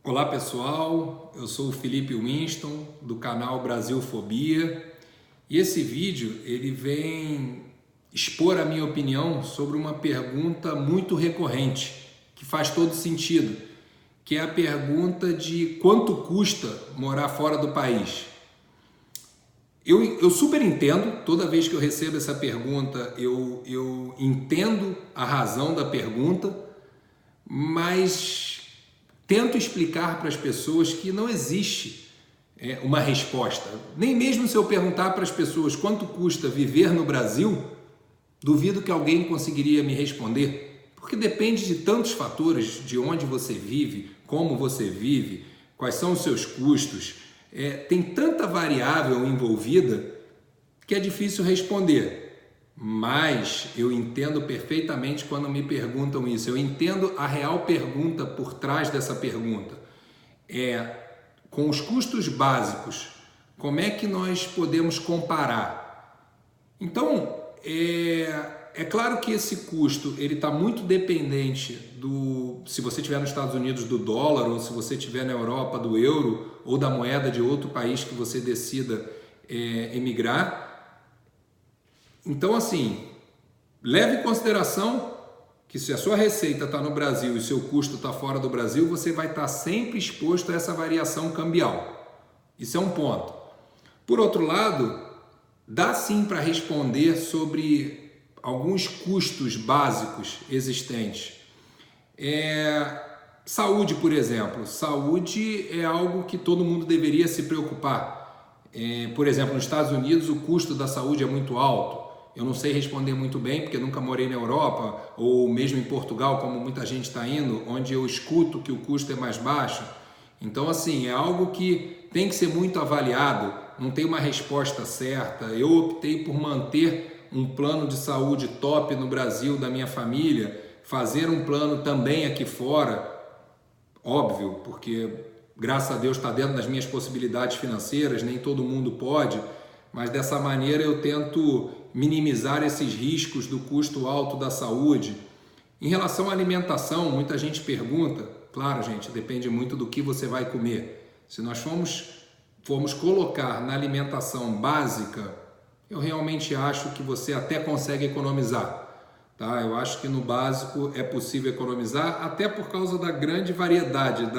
Olá pessoal, eu sou o Felipe Winston do canal Brasilfobia e esse vídeo ele vem expor a minha opinião sobre uma pergunta muito recorrente que faz todo sentido, que é a pergunta de quanto custa morar fora do país. Eu super entendo, toda vez que eu recebo essa pergunta eu entendo a razão da pergunta, mas tento explicar para as pessoas que não existe uma resposta. Nem mesmo se eu perguntar para as pessoas quanto custa viver no Brasil, duvido que alguém conseguiria me responder, porque depende de tantos fatores, de onde você vive, como você vive, quais são os seus custos, tem tanta variável envolvida que é difícil responder. Mas eu entendo perfeitamente quando me perguntam isso. Eu entendo a real pergunta por trás dessa pergunta. Com os custos básicos, como é que nós podemos comparar? Então, é claro que esse custo ele está muito dependente se você estiver nos Estados Unidos, do dólar, ou se você estiver na Europa, do euro, ou da moeda de outro país que você decida emigrar. Então, assim, leve em consideração que se a sua receita está no Brasil e o seu custo está fora do Brasil, você vai estar sempre exposto a essa variação cambial. Isso é um ponto. Por outro lado, dá sim para responder sobre alguns custos básicos existentes. Saúde, por exemplo. Saúde é algo que todo mundo deveria se preocupar. Por exemplo, nos Estados Unidos o custo da saúde é muito alto. Eu não sei responder muito bem, porque nunca morei na Europa, ou mesmo em Portugal, como muita gente está indo, onde eu escuto que o custo é mais baixo. Então, assim, é algo que tem que ser muito avaliado, não tem uma resposta certa. Eu optei por manter um plano de saúde top no Brasil da minha família, fazer um plano também aqui fora, óbvio, porque graças a Deus está dentro das minhas possibilidades financeiras, nem todo mundo pode, mas dessa maneira eu tento minimizar esses riscos do custo alto da saúde. Em relação à alimentação, muita gente pergunta, claro gente, depende muito do que você vai comer. Se nós formos colocar na alimentação básica, eu realmente acho que você até consegue economizar. Tá? Eu acho que no básico é possível economizar, até por causa da grande variedade,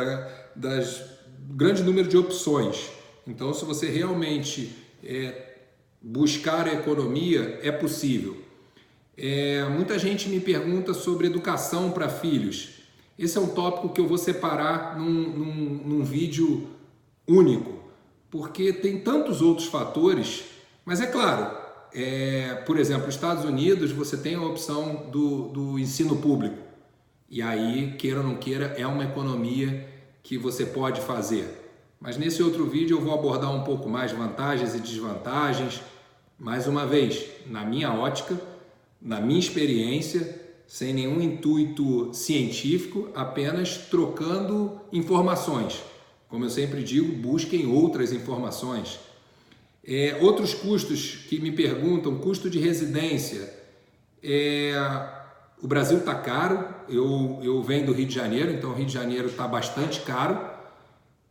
das grande número de opções. Então, se você realmente buscar a economia, é possível. Muita gente me pergunta sobre educação para filhos. Esse é um tópico que eu vou separar num vídeo único, porque tem tantos outros fatores, mas é claro, por exemplo, nos Estados Unidos você tem a opção do ensino público, e aí, queira ou não queira, é uma economia que você pode fazer. Mas nesse outro vídeo eu vou abordar um pouco mais vantagens e desvantagens, mais uma vez, na minha ótica, na minha experiência, sem nenhum intuito científico, apenas trocando informações. Como eu sempre digo, busquem outras informações. Outros custos que me perguntam, custo de residência. O Brasil está caro, eu venho do Rio de Janeiro, então o Rio de Janeiro está bastante caro,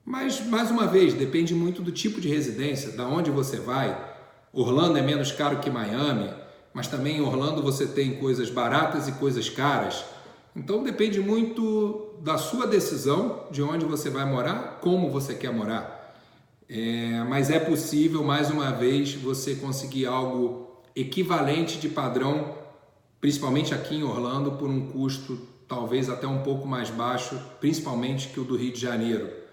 mas, mais uma vez, depende muito do tipo de residência, da onde você vai. Orlando é menos caro que Miami, mas também em Orlando você tem coisas baratas e coisas caras. Então depende muito da sua decisão, de onde você vai morar, como você quer morar. Mas é possível, mais uma vez, você conseguir algo equivalente de padrão, principalmente aqui em Orlando, por um custo talvez até um pouco mais baixo, principalmente que o do Rio de Janeiro.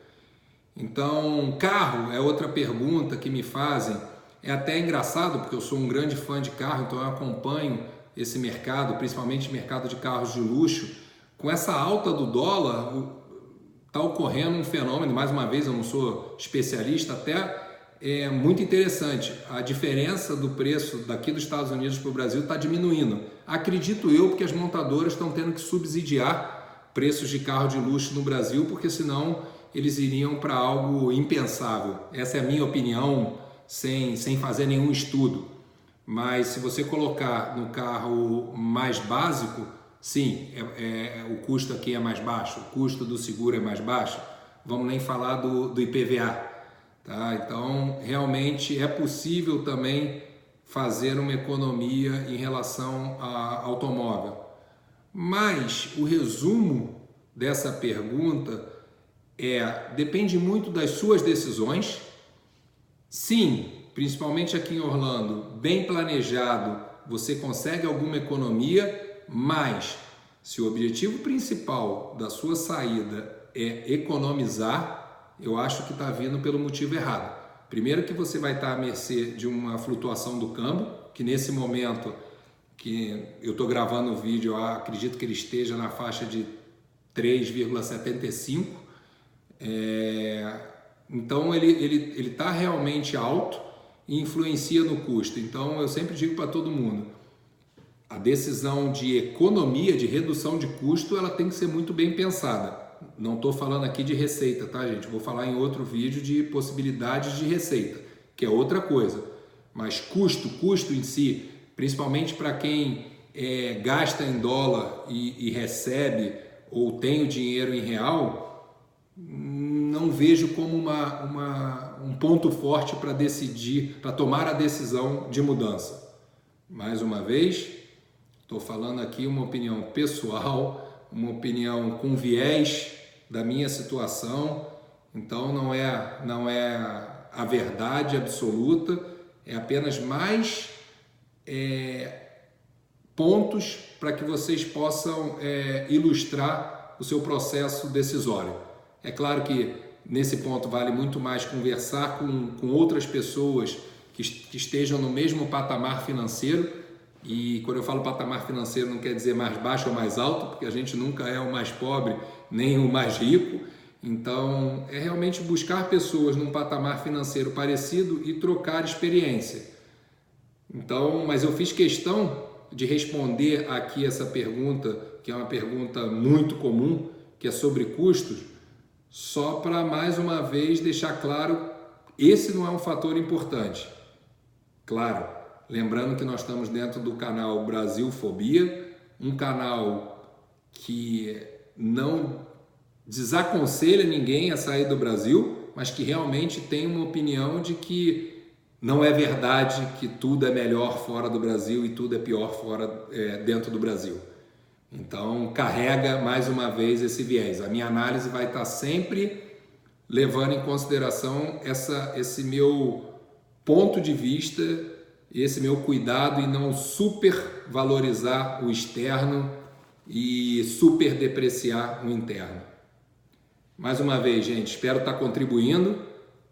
Então, carro é outra pergunta que me fazem. É até engraçado, porque eu sou um grande fã de carro, então eu acompanho esse mercado, principalmente o mercado de carros de luxo. Com essa alta do dólar, está ocorrendo um fenômeno, mais uma vez eu não sou especialista, até é muito interessante. A diferença do preço daqui dos Estados Unidos para o Brasil está diminuindo. Acredito eu, porque as montadoras estão tendo que subsidiar preços de carro de luxo no Brasil, porque senão eles iriam para algo impensável. Essa é a minha opinião, sem fazer nenhum estudo. Mas se você colocar no carro mais básico, sim, o custo aqui é mais baixo, o custo do seguro é mais baixo, vamos nem falar do IPVA. Tá? Então, realmente é possível também fazer uma economia em relação a automóvel. Mas o resumo dessa pergunta depende muito das suas decisões. Sim, principalmente aqui em Orlando, bem planejado, você consegue alguma economia, mas se o objetivo principal da sua saída é economizar, eu acho que está vindo pelo motivo errado. Primeiro que você vai estar à mercê de uma flutuação do câmbio, que nesse momento que eu estou gravando o vídeo, eu acredito que ele esteja na faixa de 3,75. Então ele está realmente alto e influencia no custo. Então eu sempre digo para todo mundo, a decisão de economia, de redução de custo, ela tem que ser muito bem pensada. Não estou falando aqui de receita, tá, gente? Vou falar em outro vídeo de possibilidades de receita, que é outra coisa. Mas custo em si, principalmente para quem gasta em dólar e recebe ou tem o dinheiro em real, não vejo como um ponto forte para decidir, para tomar a decisão de mudança. Mais uma vez, estou falando aqui uma opinião pessoal, uma opinião com viés da minha situação, então não é a verdade absoluta, é apenas mais pontos para que vocês possam ilustrar o seu processo decisório. É claro que nesse ponto vale muito mais conversar com outras pessoas que estejam no mesmo patamar financeiro. E quando eu falo patamar financeiro não quer dizer mais baixo ou mais alto, porque a gente nunca é o mais pobre nem o mais rico. Então é realmente buscar pessoas num patamar financeiro parecido e trocar experiência. Então, mas eu fiz questão de responder aqui essa pergunta, que é uma pergunta muito comum, que é sobre custos, só para mais uma vez deixar claro, esse não é um fator importante. Claro, lembrando que nós estamos dentro do canal Brasilfobia, um canal que não desaconselha ninguém a sair do Brasil, mas que realmente tem uma opinião de que não é verdade que tudo é melhor fora do Brasil e tudo é pior dentro do Brasil. Então, carrega mais uma vez esse viés. A minha análise vai estar sempre levando em consideração esse meu ponto de vista, esse meu cuidado em não supervalorizar o externo e superdepreciar o interno. Mais uma vez, gente, espero estar contribuindo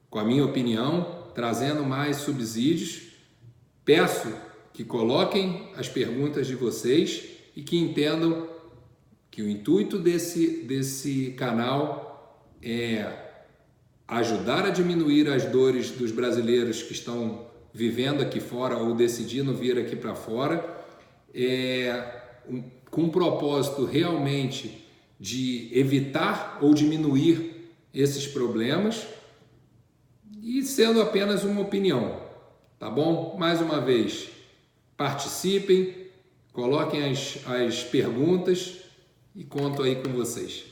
com a minha opinião, trazendo mais subsídios. Peço que coloquem as perguntas de vocês e que entendam que o intuito desse canal é ajudar a diminuir as dores dos brasileiros que estão vivendo aqui fora ou decidindo vir aqui para fora, com um propósito realmente de evitar ou diminuir esses problemas e sendo apenas uma opinião, tá bom? Mais uma vez, participem, coloquem as perguntas e conto aí com vocês.